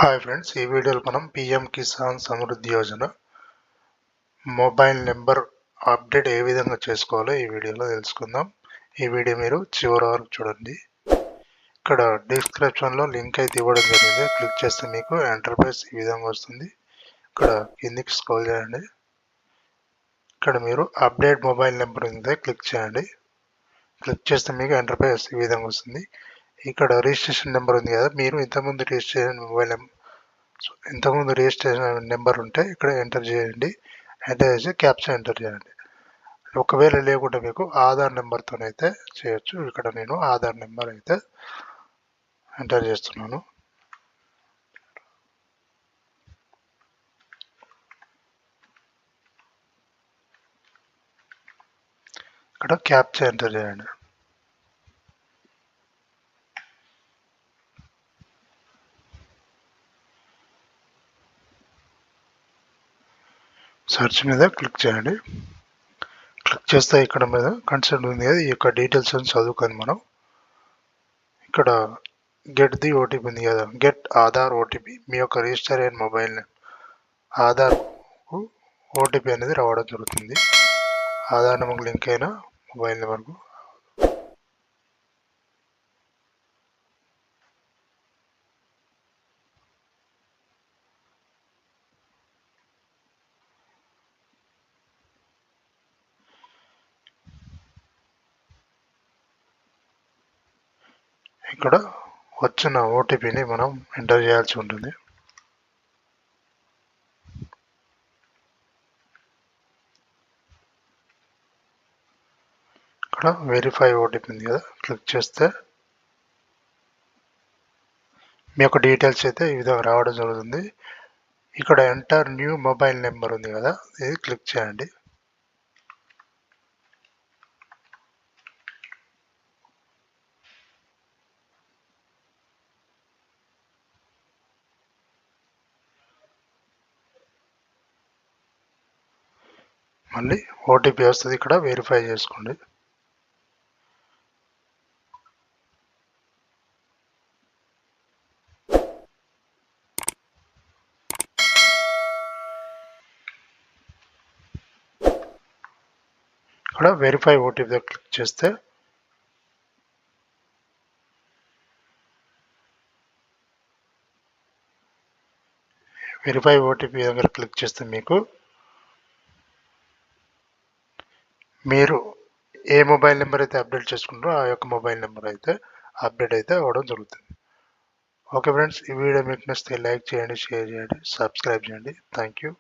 Hi friends, ఈ వీడియోలో మనం PM Kisan Samriddhi Yojana mobile number update ఏ విధంగా చేసుకోవాలో ఈ వీడియోలో తెలుసుకుందాం. ఈ వీడియో మీరు చివరి వరకు చూడండి. ఇక్కడ డిస్క్రిప్షన్లో లింక్ అయితే ఇవ్వడం జరిగింది. క్లిక్ చేస్తే మీకు ఇంటర్ఫేస్ ఈ విధంగా వస్తుంది. ఇక్కడ కిందికి స్క్రోల్ చేయండి. ఇక్కడ మీరు అప్డేట్ మొబైల్ నెంబర్ ఉంది, క్లిక్ చేయండి. క్లిక్ చేస్తే మీకు ఇంటర్ఫేస్ ఈ విధంగా వస్తుంది. ఇక్కడ రిజిస్ట్రేషన్ నెంబర్ ఉంది కదా, మీరు ఇంతకుముందు రిజిస్ట్రేషన్ నెంబర్ ఉంటే ఇక్కడ ఎంటర్ చేయండి. ఎంటర్ చేసి క్యాప్చా ఎంటర్ చేయండి. ఒకవేళ లేకుంటే మీకు ఆధార్ నెంబర్తోనైతే చేయొచ్చు. ఇక్కడ నేను ఆధార్ నెంబర్ అయితే ఎంటర్ చేస్తున్నాను. ఇక్కడ క్యాప్చా ఎంటర్ చేయండి. సెర్చ్ మీద క్లిక్ చేయండి. క్లిక్ చేస్తే ఇక్కడ మీద కన్సెంట్ ఉంది కదా, ఈ యొక్క డీటెయిల్స్ అని చదువుకొని మనం ఇక్కడ గెట్ ది ఓటీపీ ఉంది కదా, గెట్ ఆధార్ ఓటీపీ, మీ యొక్క రిజిస్టర్ అయిన మొబైల్ ఆధార్కు ఓటీపీ అనేది రావడం జరుగుతుంది. ఆధార్ నెంబర్కి లింక్ అయిన మొబైల్ నెంబర్కు ఇక్కడ వచ్చిన ఓటీపీని మనం ఎంటర్ చేయాల్సి ఉంటుంది. ఇక్కడ వెరిఫై ఓటీపీ ఉంది కదా, క్లిక్ చేస్తే మీ యొక్క డీటెయిల్స్ అయితే ఈ విధంగా రావడం జరుగుతుంది. ఇక్కడ ఎంటర్ న్యూ మొబైల్ నెంబర్ ఉంది కదా, ఇది క్లిక్ చేయండి. మళ్ళీ ఓటీపీ వస్తుంది, ఇక్కడ వెరిఫై చేసుకోండి. ఇక్కడ వెరిఫై ఓటీపీ క్లిక్ చేస్తే వెరిఫై ఓటీపీ దగ్గర క్లిక్ చేస్తే మీరు ఏ మొబైల్ నెంబర్ అయితే అప్డేట్ చేసుకుంటారో ఆ యొక్క మొబైల్ నెంబర్ అయితే అప్డేట్ అయితే అవ్వడం జరుగుతుంది. ఓకే ఫ్రెండ్స్, ఈ వీడియో మీకు నచ్చితే లైక్ చేయండి, షేర్ చేయండి, సబ్స్క్రైబ్ చేయండి. Thank you.